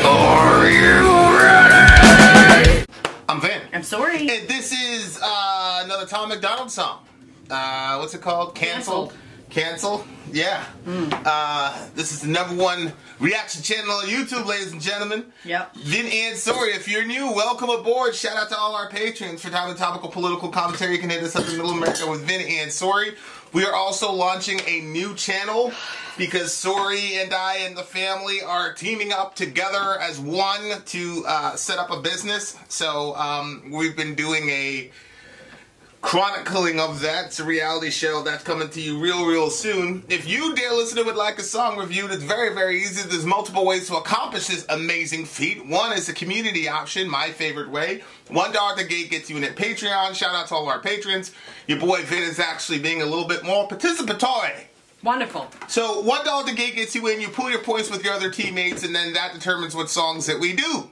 Are you ready? I'm Vin. I'm Sori. And this is another Tom MacDonald song. What's it called? Cancelled. Cancel? Yeah. This is the #1 reaction channel on YouTube, ladies and gentlemen. Yep. Vin and Sori. If you're new, welcome aboard. Shout out to all our patrons for timely topical political commentary. You can hit us up in Middle America with Vin and Sori. We are also launching a new channel because Sori and I and the family are teaming up together as one to set up a business. So we've been doing a chronicling of that. It's a reality show that's coming to you real soon. If you, dear listener, would like a song reviewed, it's very easy. There's multiple ways to accomplish this amazing feat. One is the community option, my favorite way. $1 at the gate gets you in at Patreon. Shout out to all of our patrons. Your boy Vin is actually being a little bit more participatory. Wonderful. So $1 at the gate gets you in. You pull your points with your other teammates, and then that determines what songs that we do.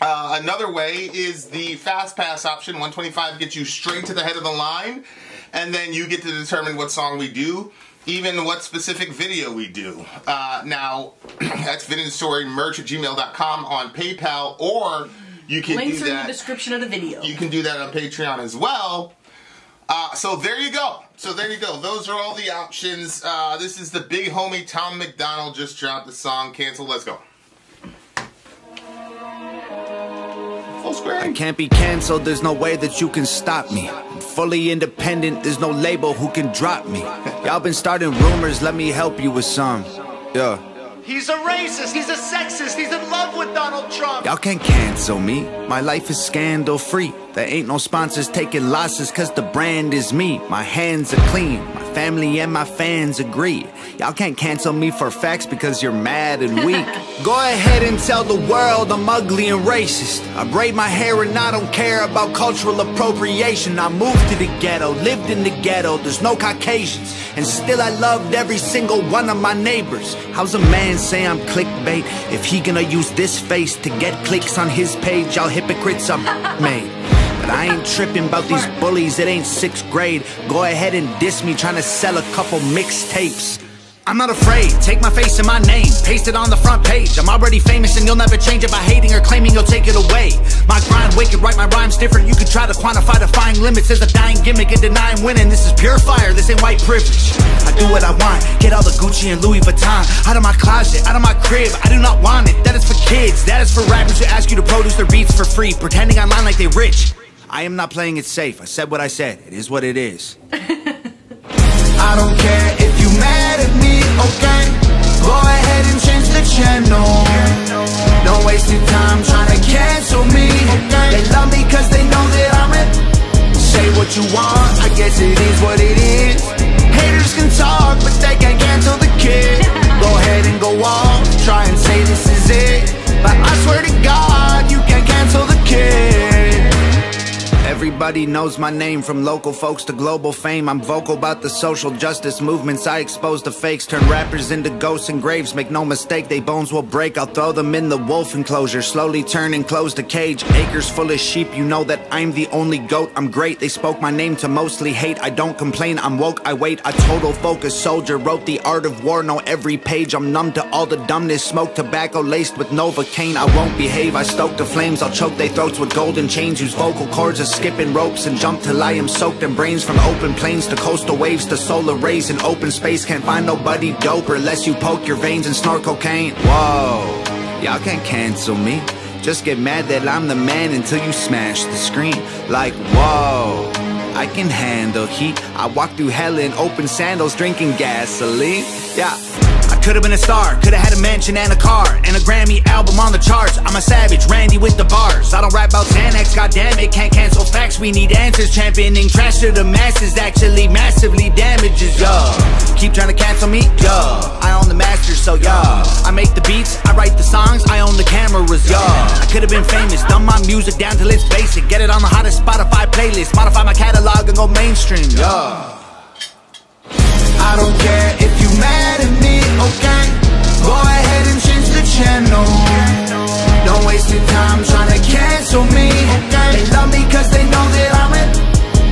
Another way is the Fast Pass option. $125 gets you straight to the head of the line, and then you get to determine what song we do, even what specific video we do. Now, that's Vin and Sori merch at gmail.com on PayPal, or you can links do that. Links in the description of the video. You can do that on Patreon as well. So there you go. Those are all the options. This is the big homie Tom MacDonald just dropped the song Cancel. Let's go. I can't be cancelled, there's no way that you can stop me. I'm fully independent, there's no label who can drop me. Y'all been starting rumors, let me help you with some. Yeah. He's a racist, he's a sexist, he's in love with Donald Trump. Y'all can't cancel me, my life is scandal free. There ain't no sponsors taking losses cause the brand is me. My hands are clean, my family and my fans agree. Y'all can't cancel me for facts because you're mad and weak. Go ahead and tell the world I'm ugly and racist. I braid my hair and I don't care about cultural appropriation. I moved to the ghetto, lived in the ghetto, there's no Caucasians, and still I loved every single one of my neighbors. How's a man say I'm clickbait if he gonna use this face to get clicks on his page? Y'all hypocrites are made. But I ain't tripping about these bullies, it ain't 6th grade. Go ahead and diss me trying to sell a couple mixtapes. I'm not afraid, take my face and my name, paste it on the front page. I'm already famous and you'll never change it by hating or claiming you'll take it away. My grind wicked, write my rhymes different. You could try to quantify defying limits as a dying gimmick and denying winning. This is pure fire, this ain't white privilege. I do what I want, get all the Gucci and Louis Vuitton out of my closet, out of my crib. I do not want it, that is for kids, that is for rappers who ask you to produce their beats for free, pretending online like they rich. I am not playing it safe, I said what I said, it is what it is. I don't care if you mad at me, okay? Go ahead and change the channel. Don't waste your time trying to cancel me, okay? They love me cause they know that I'm it. Say what you want, I guess it is what it is. Haters can talk, but they can't cancel the kid. Go ahead and go off, try and say this is it, but I swear to God, you can't cancel the kid. Everybody knows my name, from local folks to global fame. I'm vocal about the social justice movements. I expose the fakes, turn rappers into ghosts and graves. Make no mistake, they bones will break. I'll throw them in the wolf enclosure, slowly turn and close the cage. Acres full of sheep, you know that I'm the only goat. I'm great, they spoke my name to mostly hate. I don't complain, I'm woke, I wait. A total focus soldier, wrote the art of war. Know every page, I'm numb to all the dumbness. Smoke tobacco laced with Novocaine. I won't behave, I stoke the flames. I'll choke their throats with golden chains. Use vocal cords as skipping ropes and jump till I am soaked in brains. From open plains to coastal waves to solar rays in open space. Can't find nobody doper unless you poke your veins and snort cocaine. Whoa, y'all can't cancel me. Just get mad that I'm the man until you smash the screen. Like whoa, I can handle heat. I walk through hell in open sandals drinking gasoline. Yeah, I could've been a star, could've had a mansion and a car and a Grammy album on the charts. I'm a savage, Randy with the bars. I don't rap about Xanax, goddamn it, can't cancel facts. We need answers, championing trash to the masses actually massively damages, yo. Keep trying to cancel me, yo. I own the masters, so yo. I make the beats, I write the songs, I own the cameras, yo. I could've been famous, dumb my music down till it's basic. Get it on the hottest Spotify playlist, modify my catalog and go mainstream, yo. I don't care if you mad at me, okay? Go ahead and change the channel. Don't waste your time trying to cancel me, okay? They love me cause they know that I'm it.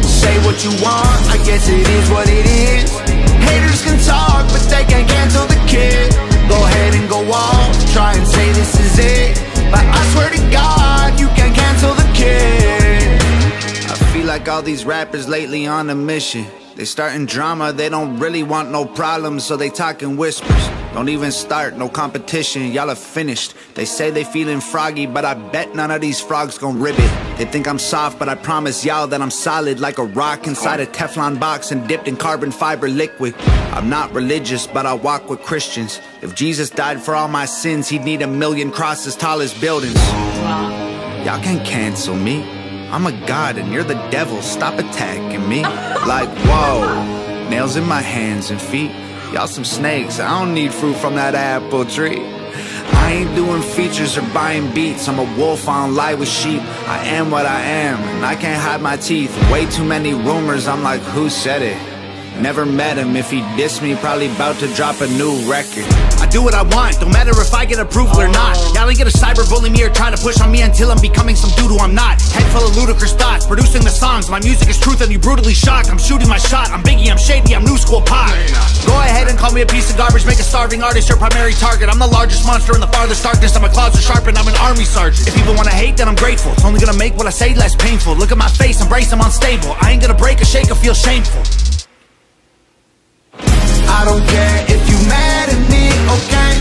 Say what you want, I guess it is what it is. Haters can talk, but they can't cancel the kid. Go ahead and go off, try and say this is is it. But I swear to God, you can't cancel the kid. I feel like all these rappers lately on a mission. They starting drama, they don't really want no problems, so they talk in whispers. Don't even start, no competition, y'all are finished. They say they feeling froggy, but I bet none of these frogs gon' rib it. They think I'm soft, but I promise y'all that I'm solid like a rock inside a Teflon box and dipped in carbon fiber liquid. I'm not religious, but I walk with Christians. If Jesus died for all my sins, he'd need 1,000,000 crosses tall as buildings. Y'all can't cancel me. I'm a god and you're the devil, stop attacking me. Like, whoa, nails in my hands and feet. Y'all some snakes, I don't need fruit from that apple tree. I ain't doing features or buying beats. I'm a wolf, I don't lie with sheep. I am what I am, and I can't hide my teeth. Way too many rumors, I'm like, who said it? Never met him, if he dissed me, probably about to drop a new record. I do what I want, don't matter if I get approval or not. Y'all ain't gonna cyberbully me or try to push on me until I'm becoming some dude who I'm not. Head full of ludicrous thoughts, producing the songs. My music is truth and you brutally shocked. I'm shooting my shot, I'm Biggie, I'm shady, I'm new school pop. Go ahead and call me a piece of garbage, make a starving artist your primary target. I'm the largest monster in the farthest darkness, I'm a closet sharpened, I'm an army sergeant. If people wanna hate, then I'm grateful. It's only gonna make what I say less painful. Look at my face, embrace I'm unstable. I ain't gonna break or shake or feel shameful. I don't care if you mad at me, okay?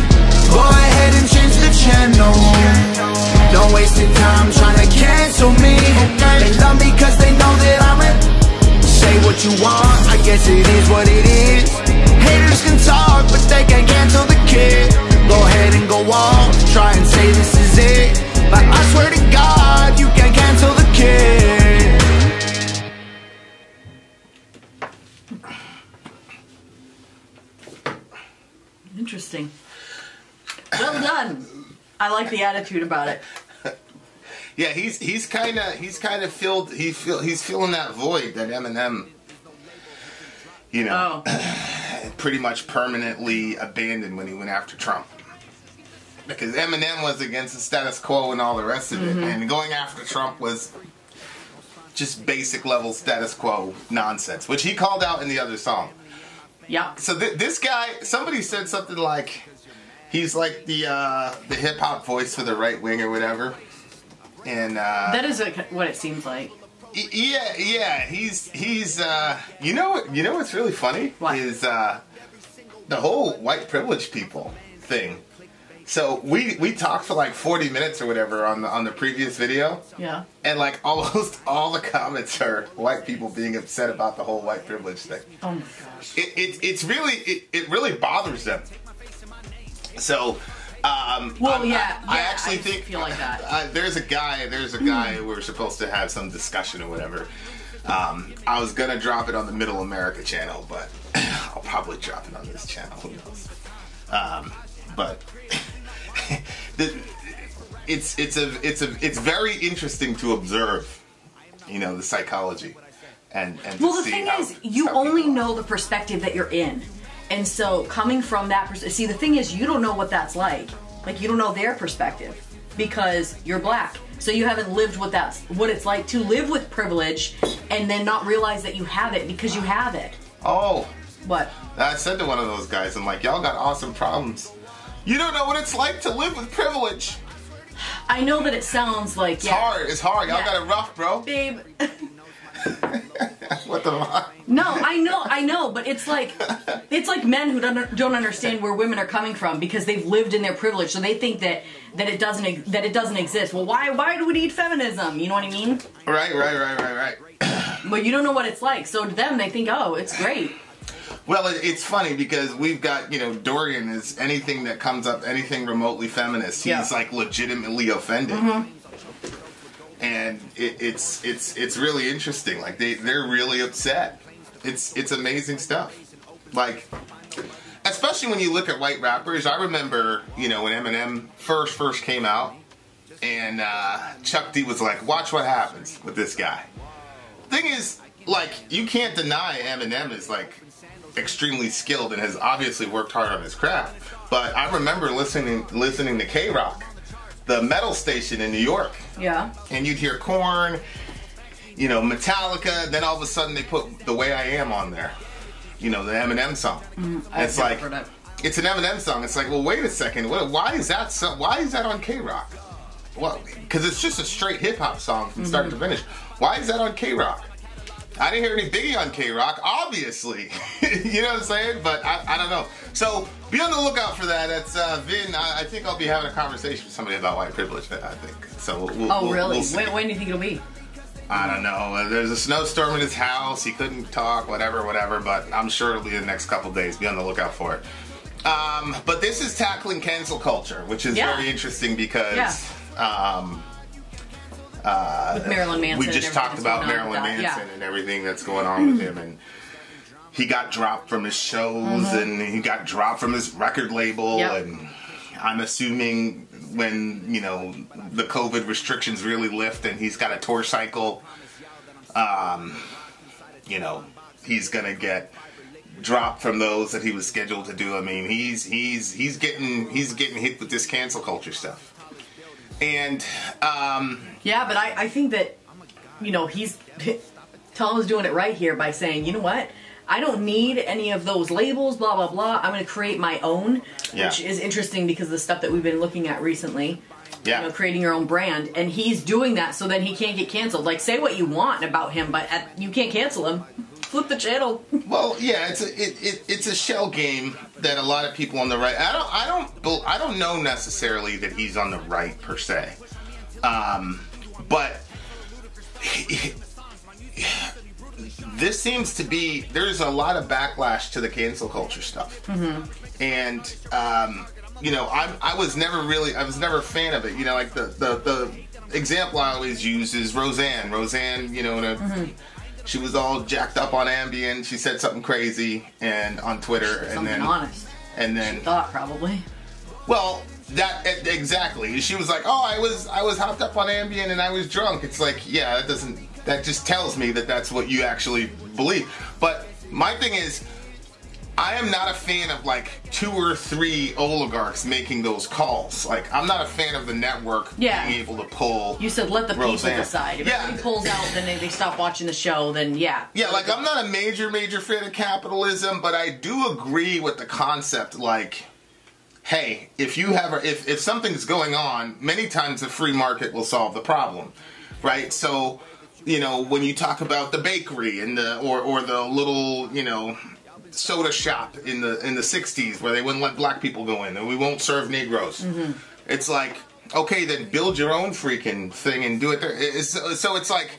Go ahead and change the channel. Don't waste your time trying to cancel me, okay? They love me cause they know that I'm it. Say what you want, I guess it is what it is. Haters can talk, but they can't cancel the kid. Go ahead and go off, try and say this is it. But I swear to God, you can't cancel the kid. Interesting. Well done. I like the attitude about it. Yeah, he's kind of filled. He's filling that void that Eminem, you know, pretty much permanently abandoned when he went after Trump. Because Eminem was against the status quo and all the rest of it, and going after Trump was just basic level status quo nonsense, which he called out in the other song. Yeah. So this guy, somebody said something like, he's like the hip hop voice for the right wing or whatever, and that is what it seems like. Yeah. He's you know what's really funny is the whole white privilege people thing. So we talked for like 40 minutes or whatever on the previous video. Yeah. And like almost all the comments are white people being upset about the whole white privilege thing. Oh my gosh. It really bothers them. So I actually feel like that. there's a guy we were supposed to have some discussion or whatever. I was gonna drop it on the Middle America channel, but I'll probably drop it on this channel. Who knows? But it's very interesting to observe, you know, the psychology and well, the thing is, you only know the perspective that you're in, and so coming from that perspective, see, the thing is, you don't know what that's like you don't know their perspective because you're black, so you haven't lived what it's like to live with privilege and then not realize that you have it because you have it. Oh, what? I said to one of those guys, I'm like, y'all got awesome problems. You don't know what it's like to live with privilege. I know that it sounds like it's hard. It's hard. Y'all got it rough, bro. Babe. What the fuck? No, I know, but it's like men who don't understand where women are coming from because they've lived in their privilege, so they think that it doesn't exist. Well, why do we need feminism? You know what I mean? Right. But you don't know what it's like, so to them they think, oh, it's great. Well, it's funny because we've got, you know, Dorian is anything that comes up, anything remotely feminist, he's like legitimately offended. And it's really interesting. Like they're really upset. It's amazing stuff. Like, especially when you look at white rappers. I remember, you know, when Eminem first came out, and Chuck D was like, "Watch what happens with this guy." Thing is, like, you can't deny Eminem is like extremely skilled and has obviously worked hard on his craft. But I remember listening to K-Rock, the metal station in New York. Yeah. And you'd hear Korn, you know, Metallica, then all of a sudden they put The Way I Am on there. You know, the Eminem song. It's like, it's an Eminem song. It's like, well, wait a second. Why is that on K-Rock? Well, because it's just a straight hip hop song from start to finish. Why is that on K-Rock? I didn't hear any Biggie on K-Rock, obviously. You know what I'm saying? But I don't know. So be on the lookout for that. That's Vin. I think I'll be having a conversation with somebody about white privilege, I think. So really? We'll when do you think it'll be? I don't know. There's a snowstorm in his house. He couldn't talk, whatever. But I'm sure it'll be the next couple days. Be on the lookout for it. But this is tackling cancel culture, which is very interesting because... with Marilyn Manson. We just talked about Marilyn Manson and everything that's going on with him, and he got dropped from his shows, and he got dropped from his record label, and I'm assuming when, you know, the COVID restrictions really lift and he's got a tour cycle, you know, he's gonna get dropped from those that he was scheduled to do. I mean, he's getting hit with this cancel culture stuff. And yeah, but I think that, you know, Tom is doing it right here by saying, you know what, I don't need any of those labels, blah blah blah. I'm going to create my own, which is interesting because of the stuff that we've been looking at recently. You know, creating your own brand, and he's doing that so then he can't get canceled. Like, say what you want about him, but you can't cancel him. Flip the channel. Well, yeah, it's a shell game that a lot of people on the right. I don't know necessarily that he's on the right per se, but this seems to be, there's a lot of backlash to the cancel culture stuff, and you know, I was never a fan of it. You know, like the example I always use is Roseanne. Roseanne, you know, she was all jacked up on Ambien. She said something crazy and on Twitter, and then honest. And then she thought probably. Well, that exactly. She was like, "Oh, I was hopped up on Ambien and I was drunk." It's like, yeah, that just tells me that that's what you actually believe. But my thing is, I am not a fan of like 2 or 3 oligarchs making those calls. Like, I'm not a fan of the network being able to pull. You said let the people Roseanne decide. If he pulls out, then they stop watching the show. Then yeah. Like, I'm not a major fan of capitalism, but I do agree with the concept. Like, hey, if you have if something's going on, many times the free market will solve the problem, right? So, you know, when you talk about the bakery and or the little, you know, soda shop in the 60s where they wouldn't let black people go in and we won't serve Negroes. It's like, okay, then build your own freaking thing and do it there. So it's like,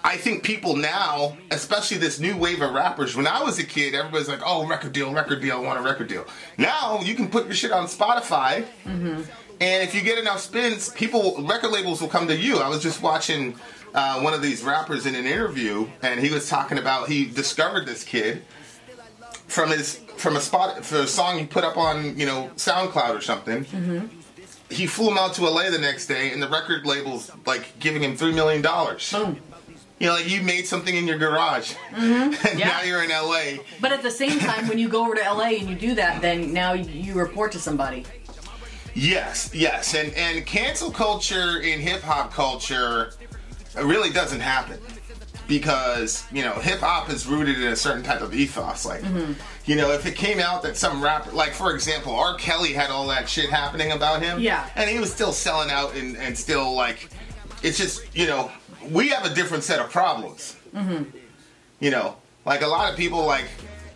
I think people now, especially this new wave of rappers, when I was a kid, everybody's like, oh, record deal, I want a record deal. Now you can put your shit on Spotify, and if you get enough spins, record labels will come to you. I was just watching one of these rappers in an interview, and he was talking about, he discovered this kid from a song he put up on, you know, SoundCloud or something. He flew him out to LA the next day, and the record label's like giving him $3 million. Boom. You know, like, you made something in your garage, and now you're in LA. But at the same time, when you go over to LA and you do that, then now you report to somebody. Yes, and cancel culture in hip hop culture really doesn't happen. Because, you know, hip-hop is rooted in a certain type of ethos. Like, you know, if it came out that some rapper, like, for example, R. Kelly had all that shit happening about him. Yeah. And he was still selling out and still, like, it's just, you know, we have a different set of problems. You know, like, a lot of people, like,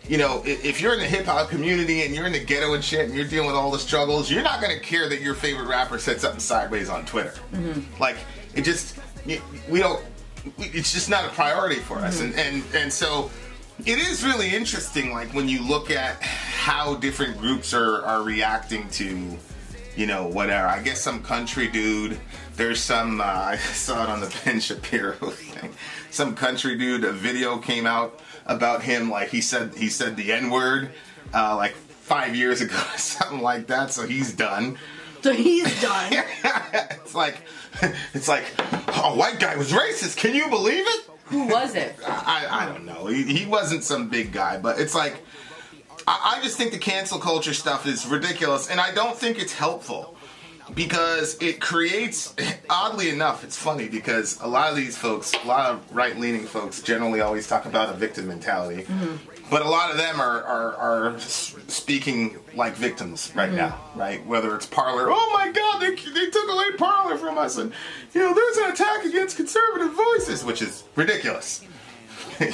you know, if you're in the hip-hop community and you're in the ghetto and shit and you're dealing with all the struggles, you're not going to care that your favorite rapper said something sideways on Twitter. Like, it just, we don't... It's just not a priority for us, and so it is really interesting. Like, when you look at how different groups are reacting to, you know, whatever. I guess some country dude. There's some. I saw it on the Ben Shapiro thing. Some country dude. A video came out about him. Like, he said the N-word like 5 years ago, or something like that. So he's done. It's like, a white guy was racist. Can you believe it? Who was it? I don't know. He wasn't some big guy, but it's like, I just think the cancel culture stuff is ridiculous, and I don't think it's helpful because it creates, oddly enough, it's funny because a lot of these folks, a lot of right-leaning folks generally always talk about a victim mentality. But a lot of them are speaking like victims right now, right? Whether it's Parler, oh my God, they took away Parler from us, and there's an attack against conservative voices, which is ridiculous.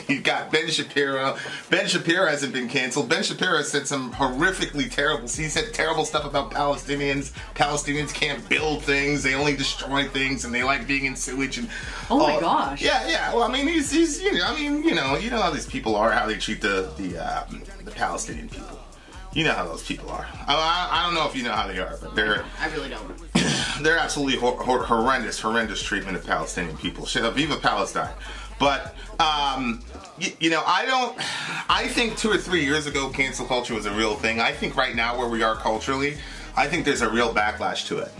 You've got Ben Shapiro. Ben Shapiro hasn't been canceled. Ben Shapiro said some horrifically terrible. He said terrible stuff about Palestinians. Palestinians can't build things. They only destroy things, and they like being in sewage. And oh my gosh. Yeah. Well, I mean, he's you know how these people are, how they treat the Palestinian people. You know how those people are. I don't know if you know how they are, but I really don't. They're absolutely horrendous treatment of Palestinian people. Viva Palestine. But, I think 2 or 3 years ago, cancel culture was a real thing. I think right now, where we are culturally, I think there's a real backlash to it.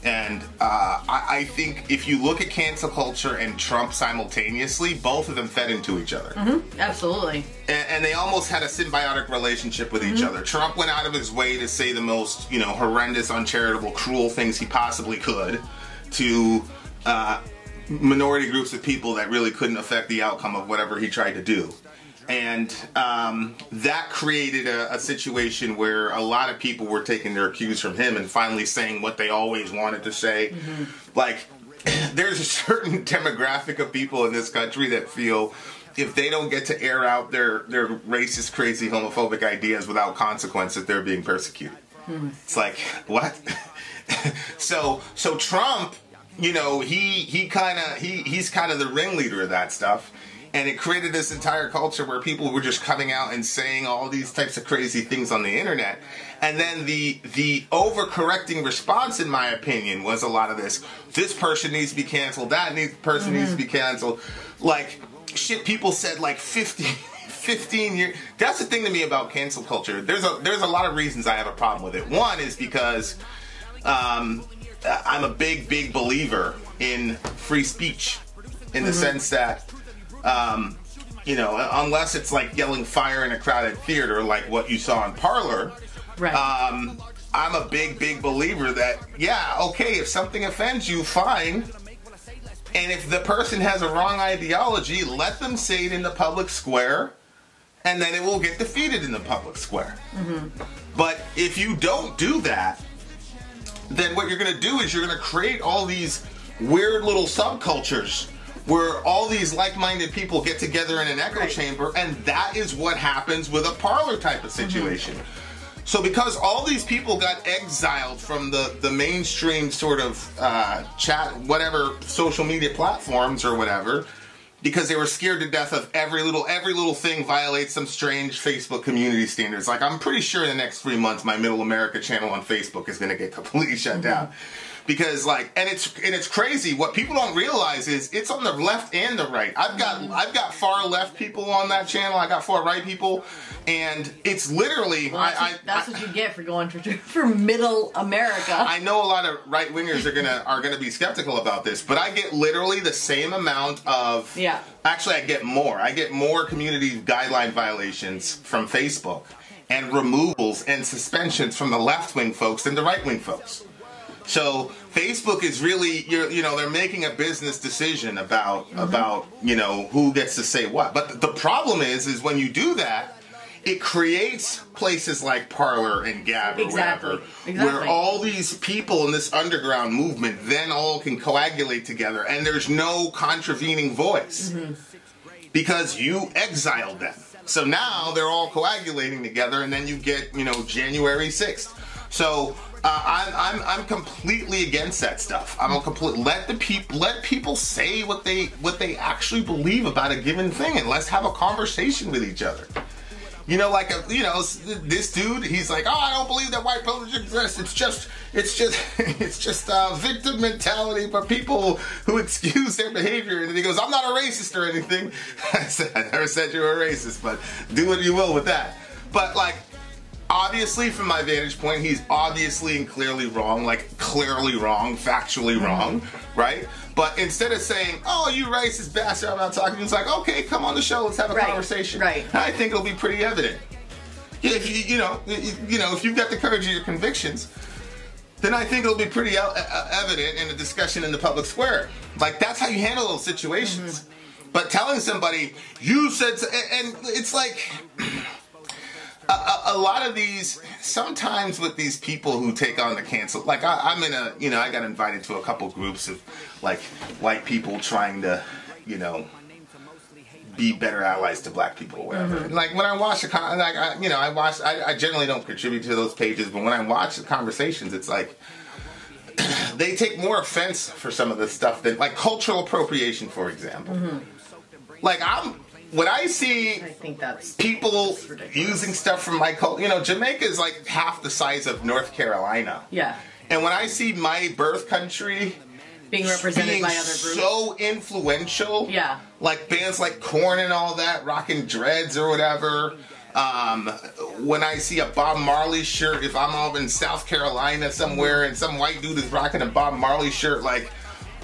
And I think if you look at cancel culture and Trump simultaneously, both of them fed into each other. Mm-hmm. Absolutely. And they almost had a symbiotic relationship with each other. Trump went out of his way to say the most, horrendous, uncharitable, cruel things he possibly could to minority groups of people that really couldn't affect the outcome of whatever he tried to do. And that created a situation where a lot of people were taking their cues from him and finally saying what they always wanted to say. Like, there's a certain demographic of people in this country that feel if they don't get to air out their racist, crazy, homophobic ideas without consequences, they're being persecuted. It's like, what? So Trump, he's kind of the ringleader of that stuff. And it created this entire culture where people were just coming out and saying all these types of crazy things on the internet. And then the overcorrecting response, in my opinion, was a lot of this person needs to be canceled, that person needs to be canceled. Like, shit people said like 15 years. That's the thing to me about cancel culture. There's a lot of reasons I have a problem with it. One is because I'm a big believer in free speech in the sense that unless it's like yelling fire in a crowded theater like what you saw in Parler, right. I'm a big believer that, if something offends you, fine. And if the person has a wrong ideology, let them say it in the public square, and then it will get defeated in the public square. But if you don't do that, then what you're going to do is you're going to create all these weird little subcultures where all these like-minded people get together in an echo chamber, and that is what happens with a Parler type of situation. So because all these people got exiled from the mainstream sort of chat, whatever, social media platforms or whatever, because they were scared to death of every little thing violates some strange Facebook community standards. Like, I'm pretty sure in the next 3 months my Middle America channel on Facebook is going to get completely shut down. Because and it's crazy. What people don't realize is it's on the left and the right. I've got far left people on that channel. I got far right people, and it's literally that's what you get for going for Middle America. I know a lot of right wingers are gonna be skeptical about this, but I get literally the same amount of Actually, I get more. I get more community guideline violations from Facebook and removals and suspensions from the left wing folks than the right wing folks. So Facebook is really, they're making a business decision about who gets to say what. But the problem is when you do that, it creates places like Parler and Gab or whatever, where all these people in this underground movement then all can coagulate together, and there's no contravening voice because you exiled them. So now they're all coagulating together, and then you get January 6th. So I'm completely against that stuff. Let people say what they actually believe about a given thing, and let's have a conversation with each other. This dude, he's like, I don't believe that white privilege exists. It's just victim mentality for people who excuse their behavior. And he goes, I'm not a racist or anything. I never said you were a racist, but do what you will with that. But obviously, from my vantage point, he's obviously and clearly wrong, factually wrong, right? But instead of saying, oh, you racist bastard, I'm not talking to you, it's like, okay, come on the show, let's have a conversation. Right. I think it'll be pretty evident. If if you've got the courage of your convictions, then I think it'll be pretty evident in a discussion in the public square. Like, that's how you handle those situations. But telling somebody, you said, and it's like, a lot of these, sometimes with these people who take on the cancel, like I'm in a, you know, I got invited to a couple groups of like white people trying to, you know, be better allies to black people or whatever. And like when I watch the, I generally don't contribute to those pages, but when I watch the conversations, it's like, they take more offense for some of this stuff than, like, cultural appropriation, for example. Like, when I see people using stuff from my culture, you know, Jamaica is like half the size of North Carolina. Yeah. And when I see my birth country being represented by other groups, so influential, yeah, like bands like Korn and all that, rocking dreads or whatever. When I see a Bob Marley shirt, if I'm out in South Carolina somewhere and some white dude is rocking a Bob Marley shirt, like,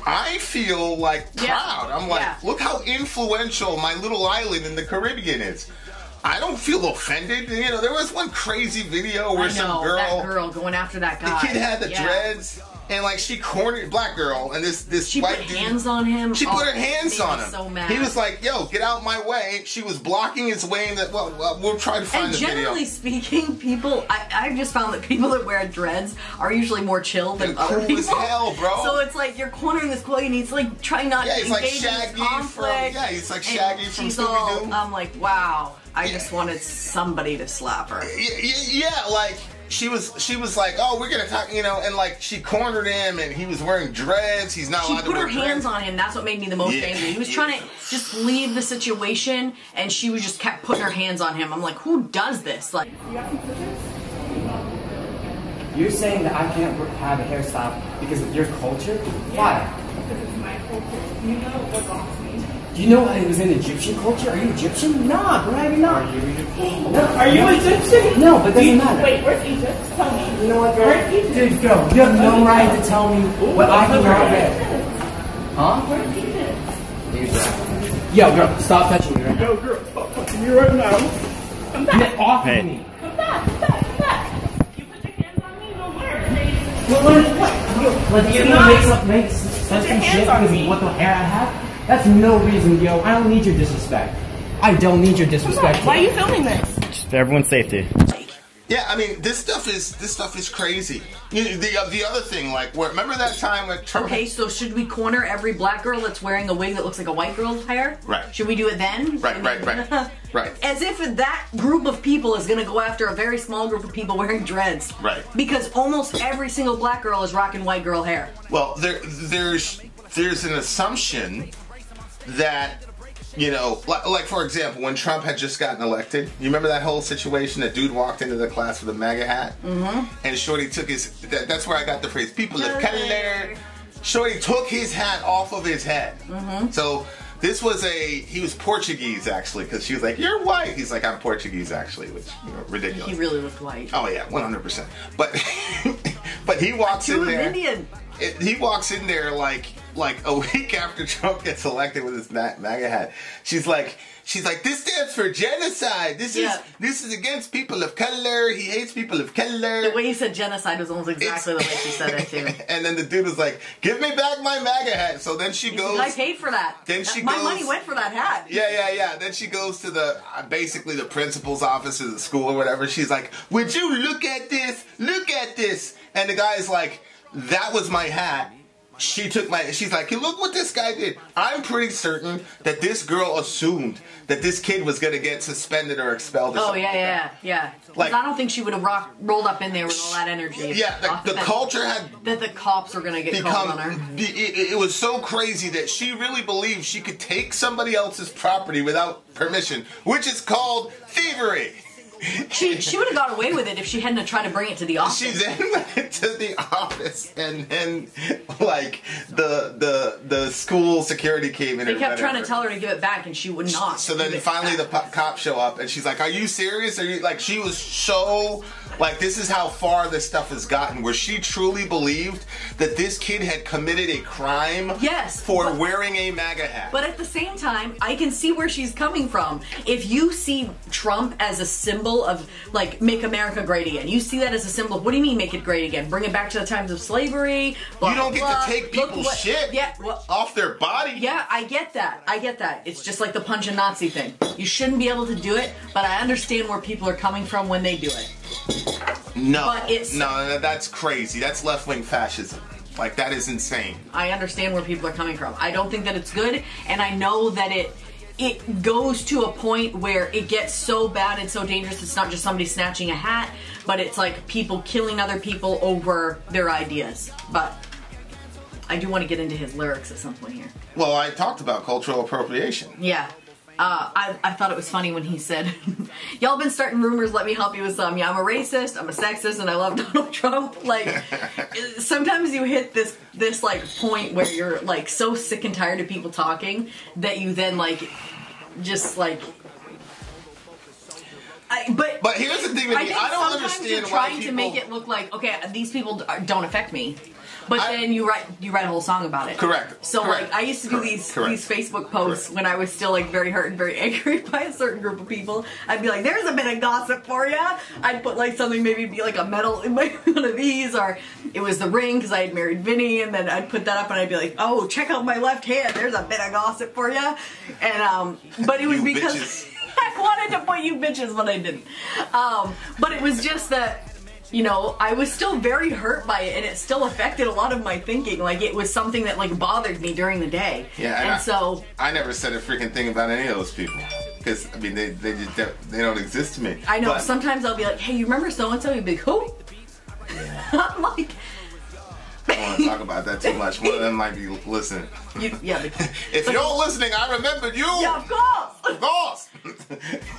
I feel like proud. I'm like, look how influential my little island in the Caribbean is. I don't feel offended. You know, there was one crazy video where some girl, that girl going after that guy. The kid had the dreads. And like she cornered black girl, and this white dude. She put hands on him. She put her hands on him. So mad. He was like, "Yo, get out my way!" She was blocking his way. And that, well, we'll try to find the video. And generally speaking, people, I just found that people that wear dreads are usually more chill than other people. Cool as hell, bro. So it's like you're cornering this boy, and he's like trying not to engage in this conflict. He's like Shaggy from Scooby-Doo. I'm like, wow. I just wanted somebody to slap her. Yeah, like. She was like, oh, we're gonna talk, you know, and like she cornered him, and he was wearing dreads. He's not allowed to wear dreads. She put her hands on him. That's what made me the most angry. He was trying to just leave the situation, and she was just kept putting her hands on him. I'm like, who does this? Like, you're saying that I can't have a hairstyle because of your culture? Why? Because it's my culture. You know what belongs to me. Do you know it was in Egyptian culture? Are you Egyptian? Nah, bro, you're not. Are you Egyptian? No, are you Egyptian? No, but it doesn't matter. Wait, where's Egypt? Tell me. You know what, girl? Where's Egypt? Dude, girl, you have no right to tell me what I can not wear. Huh? Where's Egypt? Yo, girl, stop touching me right now. Yo, girl, stop touching me right now. Come back. Get off of me. Come back, come back, come back. You put your hands on me, no where? What? You make some shit because of what the hair I have? That's no reason, yo. I don't need your disrespect. I don't need your disrespect. Why are you filming this? Just for everyone's safety. Yeah, I mean, this stuff is crazy. You know, the other thing, like, remember that time when Trump? Okay, so should we corner every black girl that's wearing a wig that looks like a white girl's hair? Right. Should we do it then? Right. As if that group of people is going to go after a very small group of people wearing dreads. Right. Because almost every single black girl is rocking white girl hair. Well, there's an assumption that, you know, like for example, when Trump had just gotten elected, you remember that whole situation? That dude walked into the class with a MAGA hat, and Shorty took his. That's where I got the phrase "people of color." Shorty took his hat off of his head. So this was he was Portuguese actually, because she was like, "You're white." He's like, "I'm Portuguese actually," which, you know, ridiculous. He really looked white. Oh yeah, 100%. But but he walks in there. Indian. He walks in there like a week after Trump gets elected with his MAGA hat. She's like, this stands for genocide. This is against people of color. He hates people of color. The way he said genocide was almost exactly the way she said it too. And then the dude was like, give me back my MAGA hat. So then she goes. I paid for that. Then she my goes. money went for that hat. Yeah. Then she goes to basically the principal's office of the school or whatever. She's like, would you look at this? Look at this. And the guy's like, that was my hat. She's like, hey, look what this guy did. I'm pretty certain that this girl assumed that this kid was going to get suspended or expelled. Oh, yeah. Like, I don't think she would have rolled up in there with all that energy. Yeah, the culture had... That the cops were going to get called on her. It was so crazy that she really believed she could take somebody else's property without permission, which is called thievery. She would have got away with it if she hadn't tried to bring it to the office. She then went to the office, and then like the school security came in. They kept trying to tell her to give it back, and she would not. So then finally the cops show up, and she's like, "Are you serious? Are you like?" She was so Like, this is how far this stuff has gotten, where she truly believed that this kid had committed a crime for wearing a MAGA hat. But at the same time, I can see where she's coming from. If you see Trump as a symbol of, like, make America great again, you see that as a symbol of, what do you mean make it great again? Bring it back to the times of slavery, blah, you don't blah, get to take people's shit off their body. Yeah, I get that. I get that. It's just like the punch a Nazi thing. You shouldn't be able to do it, but I understand where people are coming from when they do it. No, but no, that's crazy. That's left-wing fascism. Like, that is insane. I understand where people are coming from. I don't think that it's good, and I know that it goes to a point where it gets so bad and so dangerous. It's not just somebody snatching a hat, but it's like people killing other people over their ideas. But I do want to get into his lyrics at some point here. Well, I talked about cultural appropriation. Yeah. I thought it was funny when he said, y'all been starting rumors, let me help you with some. Yeah, I'm a racist, I'm a sexist, and I love Donald Trump. Like, sometimes you hit this like point where you're like so sick and tired of people talking that you then like just like but here's the thing with me, I don't understand why trying to make it look like, okay, these people don't affect me. But then you write a whole song about it. Correct. So like I used to do these Facebook posts when I was still like very hurt and very angry by a certain group of people. I'd be like, "There's a bit of gossip for ya." I'd put like something, maybe be like a medal in my one of these, or it was the ring because I had married Vinny, and then I'd put that up and I'd be like, "Oh, check out my left hand. There's a bit of gossip for ya." And but it was because I wanted to put you bitches, but I didn't. But it was just that. You know, I was still very hurt by it, and it still affected a lot of my thinking. Like, it was something that, like, bothered me during the day. Yeah, and I never said a freaking thing about any of those people. Because, I mean, they don't exist to me. I know, sometimes I'll be like, hey, you remember so-and-so? You'd be like, who? Yeah. I'm like... I don't want to talk about that too much. One of them might be listening. If you're listening, I remembered you. Yeah, of course. Of course.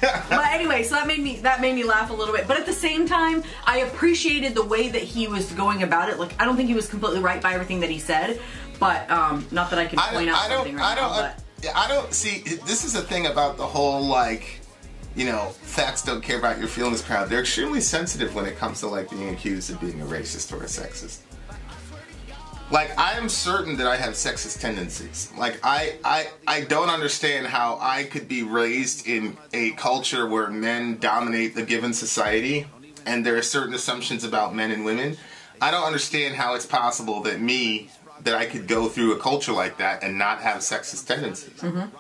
But anyway, so that made me laugh a little bit. But at the same time, I appreciated the way that he was going about it. Like, I don't think he was completely right by everything that he said, but not that I can point out something right now. I don't see. This is the thing about the whole like, you know, facts don't care about your feelings crowd. They're extremely sensitive when it comes to like being accused of being a racist or a sexist. Like, I am certain that I have sexist tendencies. Like, I don't understand how I could be raised in a culture where men dominate the given society and there are certain assumptions about men and women. I don't understand how it's possible that I could go through a culture like that and not have sexist tendencies. Mm-hmm.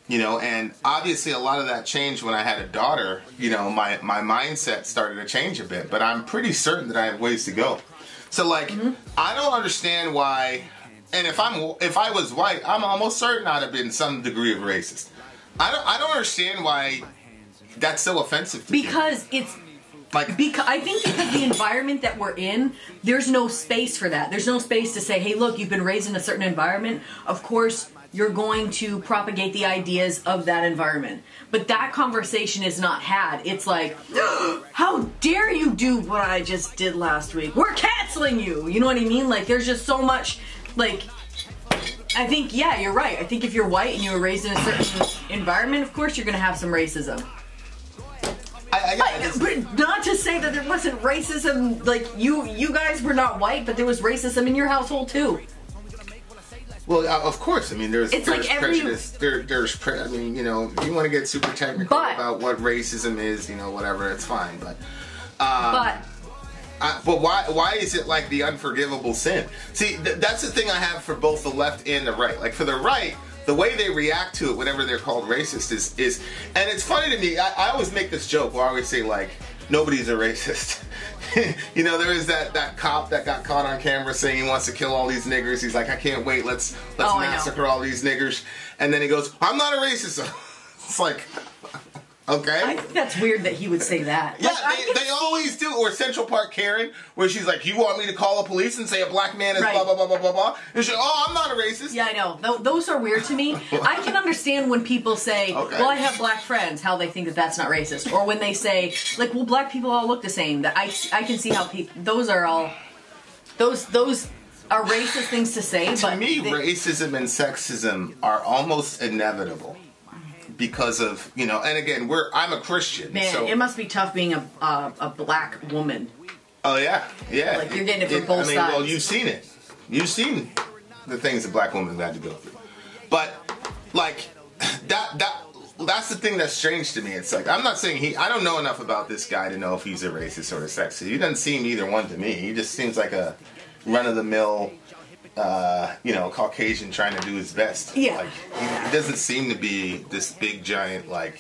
You know, and obviously a lot of that changed when I had a daughter. You know, my mindset started to change a bit, but I'm pretty certain that I have ways to go. So, like, I don't understand why, and if I was white, I'm almost certain I'd have been some degree of racist. I don't understand why that's so offensive to because people. It's like I think because the environment that we're in, there's no space for that. There's no space to say, hey, look, you've been raised in a certain environment. Of course, you're going to propagate the ideas of that environment. But that conversation is not had. It's like, how dare you do what I just did last week? We're canceling you. You know what I mean? Like, there's just so much, like, I think, yeah, you're right. I think if you're white and you were raised in a certain environment, of course you're going to have some racism. But not to say that there wasn't racism, like, you guys were not white, but there was racism in your household, too. Well, of course. I mean, there's like prejudice. I mean, you know, if you want to get super technical about what racism is, you know, whatever, it's fine. But why is it like the unforgivable sin? See, that's the thing I have for both the left and the right. Like, for the right, the way they react to it, whenever they're called racist, is and it's funny to me. I always make this joke where I always say, like, nobody's a racist. You know, there is that cop that got caught on camera saying he wants to kill all these niggers. He's like, I can't wait. Let's massacre all these niggers. And then he goes, I'm not a racist. It's like, okay. I think that's weird that he would say that. Yeah, like, they always do. Or Central Park Karen, where she's like, you want me to call the police and say a black man is blah, blah, blah, blah, blah, blah. And she's like, oh, I'm not a racist. Yeah, I know. Those are weird to me. I can understand when people say, well, I have black friends, how they think that that's not racist. Or when they say, like, well, black people all look the same. That I can see how people, those are racist things to say. To me, racism and sexism are almost inevitable. because of, you know, and again, I'm a Christian. Man, so, it must be tough being a black woman. Oh yeah, yeah. Like you're getting it from both sides. Well, you've seen it. You've seen the things that black women have had to go through. But like that's the thing that's strange to me. It's like I'm not saying I don't know enough about this guy to know if he's a racist or a sexist. He doesn't seem either one to me. He just seems like a run of the mill, you know, Caucasian trying to do his best. Yeah. Like he doesn't seem to be this big giant like.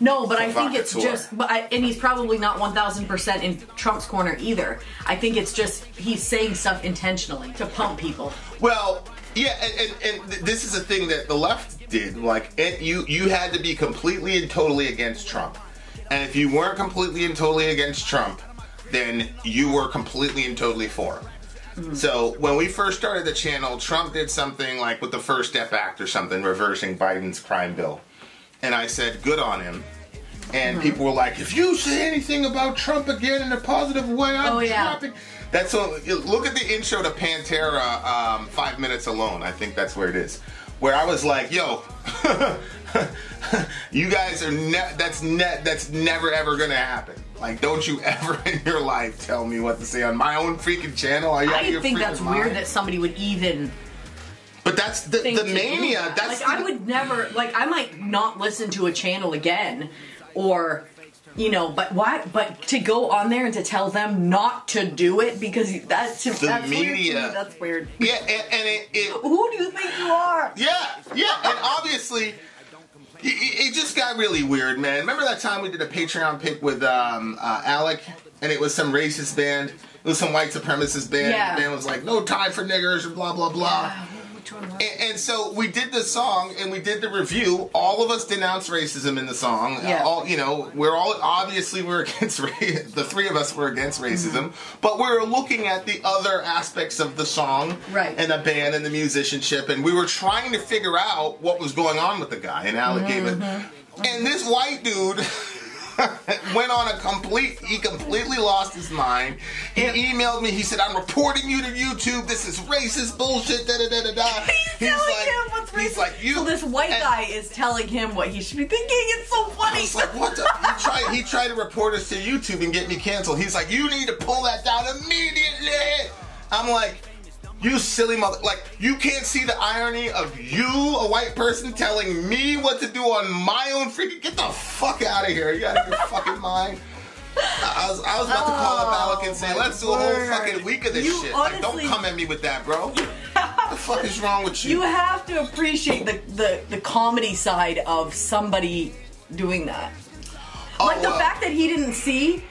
No, but I think it's just, and he's probably not 1,000% in Trump's corner either. I think it's just he's saying stuff intentionally to pump people. Well, yeah, and this is a thing that the left did. Like, you had to be completely and totally against Trump, and if you weren't completely and totally against Trump, then you were completely and totally for him. Mm-hmm. So when we first started the channel, Trump did something like with the First Step Act or something, reversing Biden's crime bill. And I said, good on him. And people were like, if you say anything about Trump again in a positive way, I'm dropping. That's what, look at the intro to Pantera, 5 Minutes Alone. I think that's where it is. Where I was like, yo, you guys are, that's never ever going to happen. Like, don't you ever in your life tell me what to say on my own freaking channel. I think that's weird that somebody would even... But that's the mania. That's like, I would never, like, I might not listen to a channel again, or, you know, but why? But to go on there and to tell them not to do it because that's media. Weird. That's weird. Yeah, and who do you think you are? Yeah, and obviously. It just got really weird, man. Remember that time we did a Patreon pick with Alec, and it was some racist band. It was some white supremacist band. Yeah. The band was like, no time for niggers, and blah, blah, blah. Yeah. And so we did the song, and we did the review. All of us denounced racism in the song. Yeah. You know, we're against the three of us were against racism, but we're looking at the other aspects of the song, right, and the band and the musicianship, and we were trying to figure out what was going on with the guy. And Alec gave it, and this white dude went on he completely lost his mind. He emailed me, he said, I'm reporting you to YouTube, this is racist bullshit, da-da-da-da-da. He's telling him what's racist. He's like, so this white guy is telling him what he should be thinking. It's so funny. I was like, what the? He tried to report us to YouTube and get me canceled. He's like, you need to pull that down immediately. I'm like, you silly mother, like, you can't see the irony of you, a white person, telling me what to do on my own freaking, get the fuck out of here. You out of your fucking mind? I was about to call up Alec and say, let's do a whole fucking week of this shit. Honestly, like, don't come at me with that, bro. What the fuck is wrong with you? You have to appreciate the comedy side of somebody doing that. Like the fact that he didn't see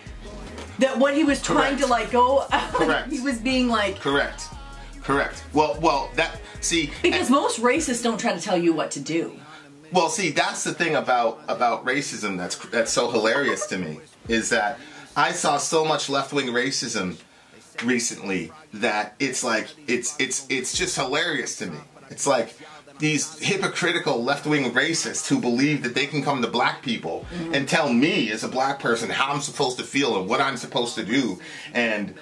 that what he was trying to like go, he was being like... Correct. Well, because most racists don't try to tell you what to do. Well, see, that's the thing about racism that's so hilarious to me, is that I saw so much left-wing racism recently that it's like it's just hilarious to me. It's like these hypocritical left-wing racists who believe that they can come to black people and tell me as a black person how I'm supposed to feel and what I'm supposed to do, and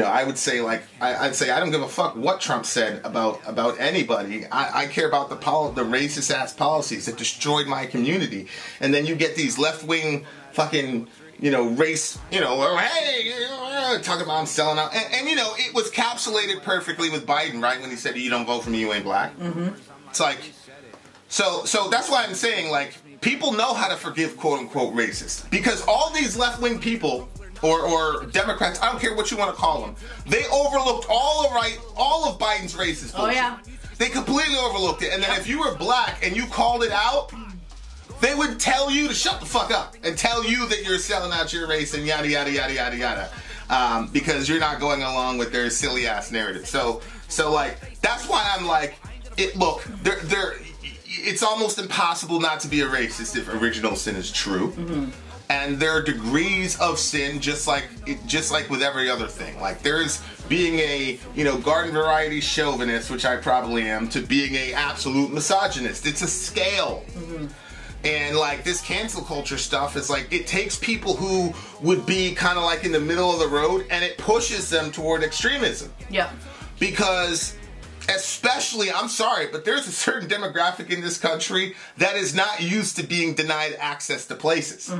I would say, like, I'd say I don't give a fuck what Trump said about anybody. I care about the racist ass policies that destroyed my community. And then you get these left wing fucking race, hey, talking about I'm selling out, and it was capsulated perfectly with Biden, right, when he said you don't vote for me, you ain't black. It's like, so that's why I'm saying, like, people know how to forgive quote unquote racist, because all these left wing people. Or Democrats, I don't care what you want to call them. They overlooked all of Biden's racist bullshit. Oh, yeah. They completely overlooked it. And then if you were black and you called it out, they would tell you to shut the fuck up and tell you that you're selling out your race and yada, yada, yada, yada, yada. Because you're not going along with their silly ass narrative. So like, that's why I'm like, it's almost impossible not to be a racist if original sin is true. And there are degrees of sin, just like with every other thing. Like, there's being a garden variety chauvinist, which I probably am, to being a absolute misogynist. It's a scale. And like this cancel culture stuff is like, it takes people who would be kind of like in the middle of the road, and it pushes them toward extremism. Yeah. Because Especially, I'm sorry, but there's a certain demographic in this country that is not used to being denied access to places.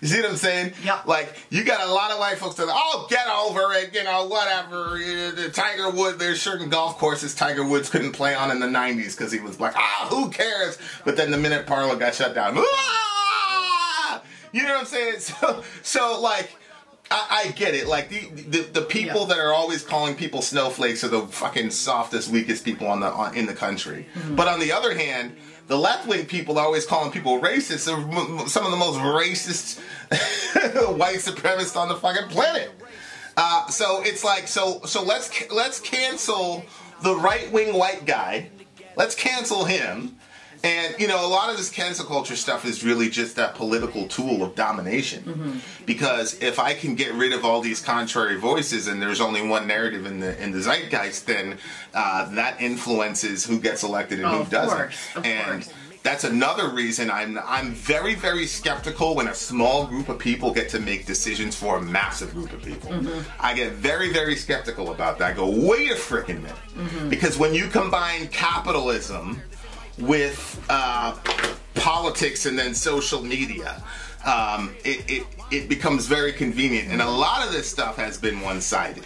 You see what I'm saying? Yeah. Like, you got a lot of white folks that are like, oh, get over it, you know, whatever. The Tiger Woods, there's certain golf courses Tiger Woods couldn't play on in the 90s because he was black. Who cares? But then the minute Parler got shut down, you know what I'm saying? So like, I get it. Like, the people that are always calling people snowflakes are the fucking softest, weakest people in the country. But on the other hand, the left-wing people always calling people racist are some of the most racist white supremacists on the fucking planet. So it's like, so let's cancel the right-wing white guy. Let's cancel him. And, you know, a lot of this cancel culture stuff is really just that political tool of domination. Because if I can get rid of all these contrary voices and there's only one narrative in the zeitgeist, then that influences who gets elected and who doesn't. And that's another reason I'm very, very skeptical when a small group of people get to make decisions for a massive group of people. I get very, very skeptical about that. I go, wait a frickin' minute. Because when you combine capitalism with politics and then social media, it becomes very convenient, and a lot of this stuff has been one-sided.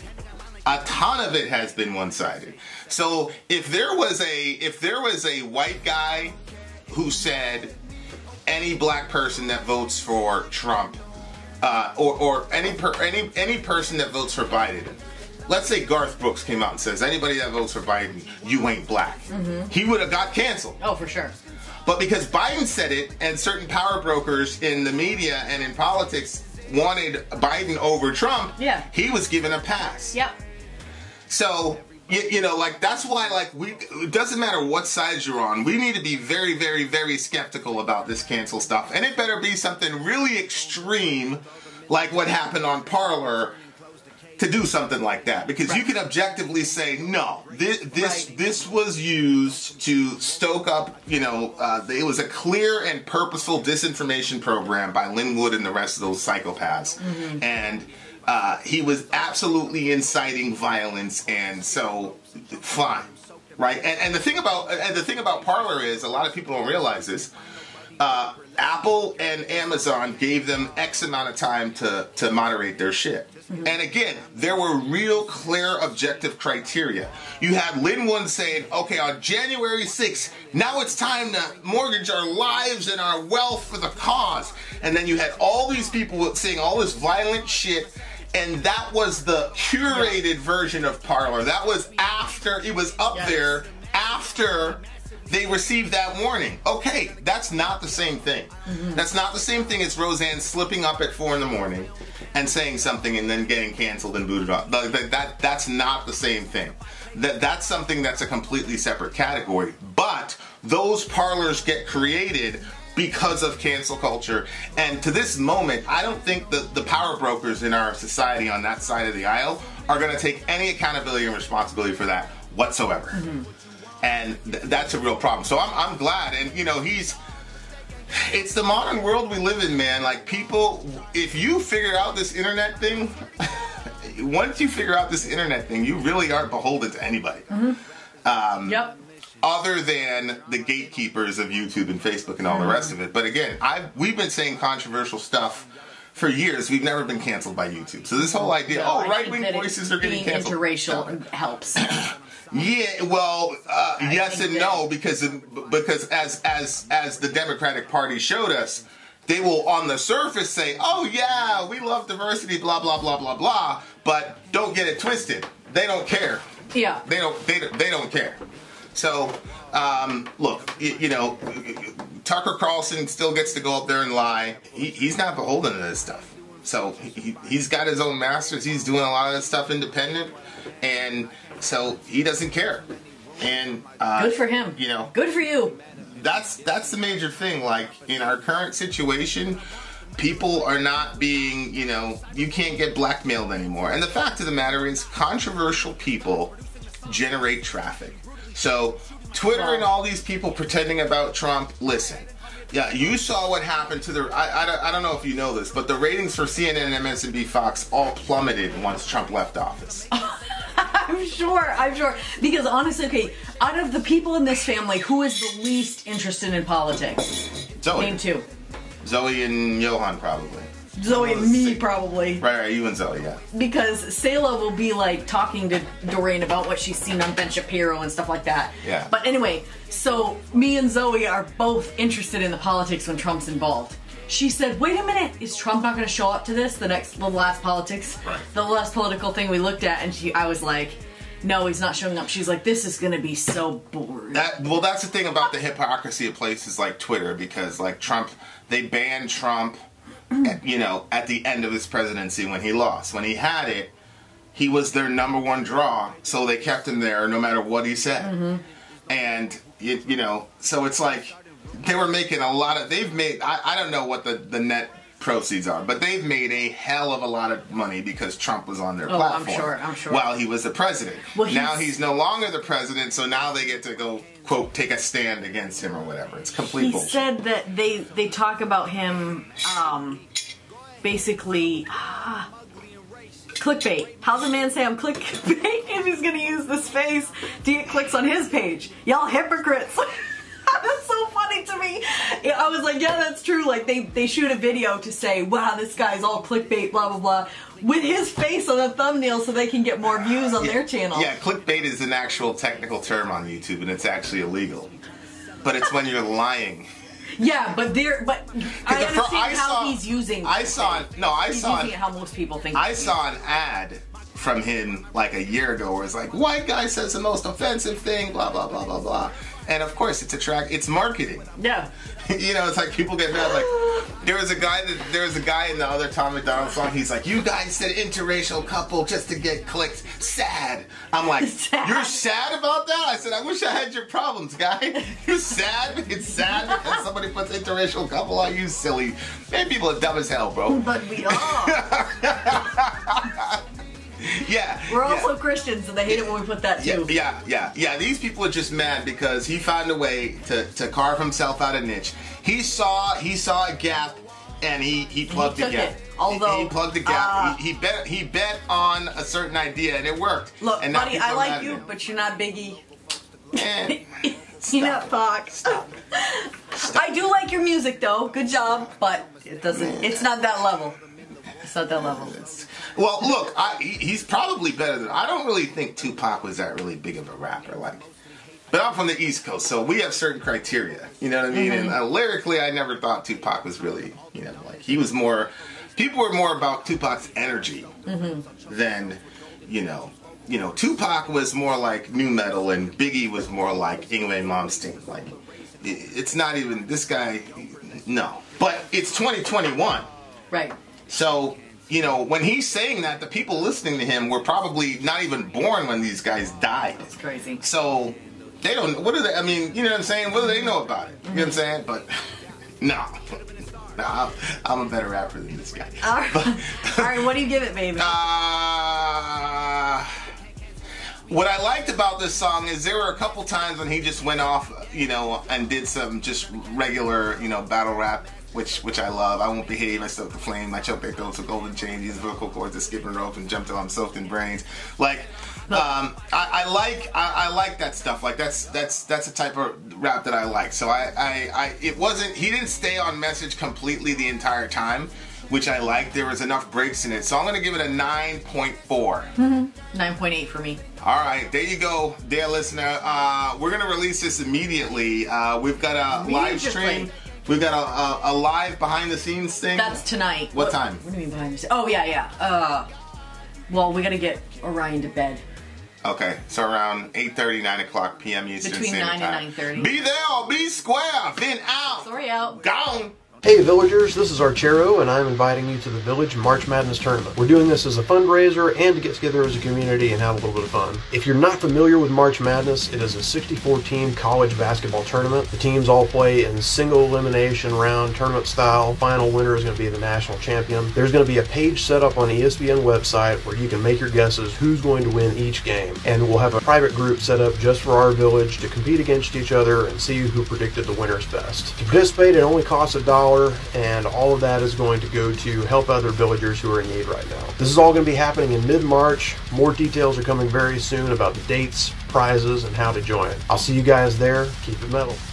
A ton of it has been one-sided. So if there was a white guy who said any black person that votes for Trump, or any person that votes for Biden. Let's say Garth Brooks came out and says, anybody that votes for Biden, you ain't black. He would have got canceled. Oh, for sure. But because Biden said it, and certain power brokers in the media and in politics wanted Biden over Trump, he was given a pass. Yep. So, you know, like, that's why, like, it doesn't matter what side you're on, we need to be very, very, very skeptical about this cancel stuff. And it better be something really extreme, like what happened on Parler, to do something like that, because you can objectively say, no, this was used to stoke up, you know, it was a clear and purposeful disinformation program by Linwood and the rest of those psychopaths, and he was absolutely inciting violence, and so fine, right? And the thing about Parler is, a lot of people don't realize this. Apple and Amazon gave them X amount of time to moderate their shit. And again, there were real clear objective criteria. You had Linwood saying, okay, on January 6th, now it's time to mortgage our lives and our wealth for the cause. And then you had all these people saying all this violent shit, and that was the curated version of Parler. That was after, it was up there after they received that warning. Okay, that's not the same thing. That's not the same thing as Roseanne slipping up at 4 in the morning and saying something and then getting canceled and booted off. That's not the same thing. That's something that's a completely separate category. But those parlors get created because of cancel culture. And to this moment, I don't think the power brokers in our society on that side of the aisle are going to take any accountability and responsibility for that whatsoever. And that's a real problem. So I'm glad. And, you know, it's the modern world we live in, man. Like, people, if you figure out this internet thing, once you figure out this internet thing, you really aren't beholden to anybody. Other than the gatekeepers of YouTube and Facebook and all the rest of it. But again, we've been saying controversial stuff for years. We've never been canceled by YouTube. So this whole idea, right-wing voices are getting canceled. Being interracial helps. Yeah, well, yes and no, because as the Democratic Party showed us, they will on the surface say, "Oh yeah, we love diversity, blah blah blah blah blah," but don't get it twisted. They don't care. Yeah, they don't care. So, look, you know, Tucker Carlson still gets to go up there and lie. He's not beholden to this stuff. So he's got his own masters. He's doing a lot of this stuff independent, and so he doesn't care. And good for him. You know, good for you. That's the major thing. Like, in our current situation, people are not being, you know, you can't get blackmailed anymore. And the fact of the matter is, controversial people generate traffic. So Twitter and all these people pretending about Trump, listen. Yeah, you saw what happened to the... I don't know if you know this, but the ratings for CNN and MSNBC Fox all plummeted once Trump left office. I'm sure. Because honestly, okay, out of the people in this family, who is the least interested in politics? Zoe. Name two. Zoe and Johan, probably. Zoe and me, probably. Right, you and Zoe, yeah. Because Sayla will be like talking to Doreen about what she's seen on Ben Shapiro and stuff like that. Yeah. But anyway, so me and Zoe are both interested in the politics when Trump's involved. She said, wait a minute, is Trump not going to show up to this? The last politics, right. The last political thing we looked at, and I was like, no, he's not showing up. She's like, this is going to be so boring. Well, that's the thing about the hypocrisy of places like Twitter, because like Trump, they banned Trump, at the end of his presidency when he lost. When he had it, he was their #1 draw, so they kept him there no matter what he said. Mm-hmm. And, so it's like, they were making a lot of, I don't know what the net proceeds are, but they've made a hell of a lot of money because Trump was on their platform. I'm sure. While he was the president. Well, now he's no longer the president, so now they get to go, quote, take a stand against him or whatever. It's complete bullshit. He said that they talk about him, basically, clickbait. How's a man say I'm clickbait if he's gonna use this face to get clicks on his page? Y'all hypocrites. That's so funny to me. I was like, yeah, that's true. Like, they shoot a video to say, wow, this guy's all clickbait, blah, blah, blah, with his face on the thumbnail so they can get more views on their channel. Yeah, clickbait is an actual technical term on YouTube, and it's actually illegal. But it's when you're lying. Yeah, but I understand how he's using it. He's using it how most people think. I saw an ad from him like a year ago where it's like, white guy says the most offensive thing, blah, blah, blah, blah, blah. And of course, it's marketing. Yeah. It's like people get mad. Like there was a guy in the other Tom MacDonald song. He's like, "You guys said interracial couple just to get clicks. Sad." I'm like, sad. You're sad about that? I said, I wish I had your problems, guy. You're sad. It's sad because somebody puts interracial couple on you, silly. Man, people are dumb as hell, bro. But we are. Yeah. We're also Christians, and they hate it when we put that too. Yeah. These people are just mad because he found a way to carve himself out a niche. He saw a gap, and he plugged the gap. Although he plugged the gap, he bet on a certain idea, and it worked. Look, and buddy, I like you, but you're not Biggie. Stop. Not Pac. Stop. I do like your music, though. Good job, but it's not that level. It's not that level. Well, look, he's probably better than... I don't really think Tupac was that really big of a rapper. But I'm from the East Coast, so we have certain criteria. You know what I mean? Mm-hmm. And lyrically, I never thought Tupac was really... he was more... People were more about Tupac's energy than, Tupac was more like nu metal, and Biggie was more like Yngwie Malmsteen. Like, it's not even... This guy... No. But it's 2021. Right. So... when he's saying that, the people listening to him were probably not even born when these guys died. That's crazy. So, they don't... What do they... I mean, you know what I'm saying? What do they know about it? You know what I'm saying? But, no. I'm a better rapper than this guy. All right, what do you give it, baby? What I liked about this song is there were a couple times when he just went off, and did some just regular, battle rap. Which I love. I won't behave. I stoke the flame. I choke their throats with golden chains. These vocal cords are skipping rope and jump till I'm soaked in brains. Like, I like that stuff. Like that's the type of rap that I like. So he didn't stay on message completely the entire time, which I liked. There was enough breaks in it. So I'm gonna give it a 9.4. 9.8 for me. All right, there you go, dear listener. We're gonna release this immediately. We've got a live stream. We've got a live behind-the-scenes thing. That's tonight. What time? What do you mean behind-the-scenes? Oh, yeah. Well, we got to get Orion to bed. Okay, so around 8:30, 9 o'clock p.m. Eastern Between Standard 9 and 9:30. Be there or be square. Vin out. Sorry, out. Gone. Hey Villagers, this is Archero, and I'm inviting you to the Village March Madness Tournament. We're doing this as a fundraiser and to get together as a community and have a little bit of fun. If you're not familiar with March Madness, it is a 64-team college basketball tournament. The teams all play in single elimination round tournament style. Final winner is going to be the national champion. There's going to be a page set up on the ESPN website where you can make your guesses who's going to win each game. And we'll have a private group set up just for our village to compete against each other and see who predicted the winners best. To participate, it only costs $1. and all of that is going to go to help other villagers who are in need right now. This is all going to be happening in mid-March. More details are coming very soon about the dates, prizes, and how to join. I'll see you guys there. Keep it metal.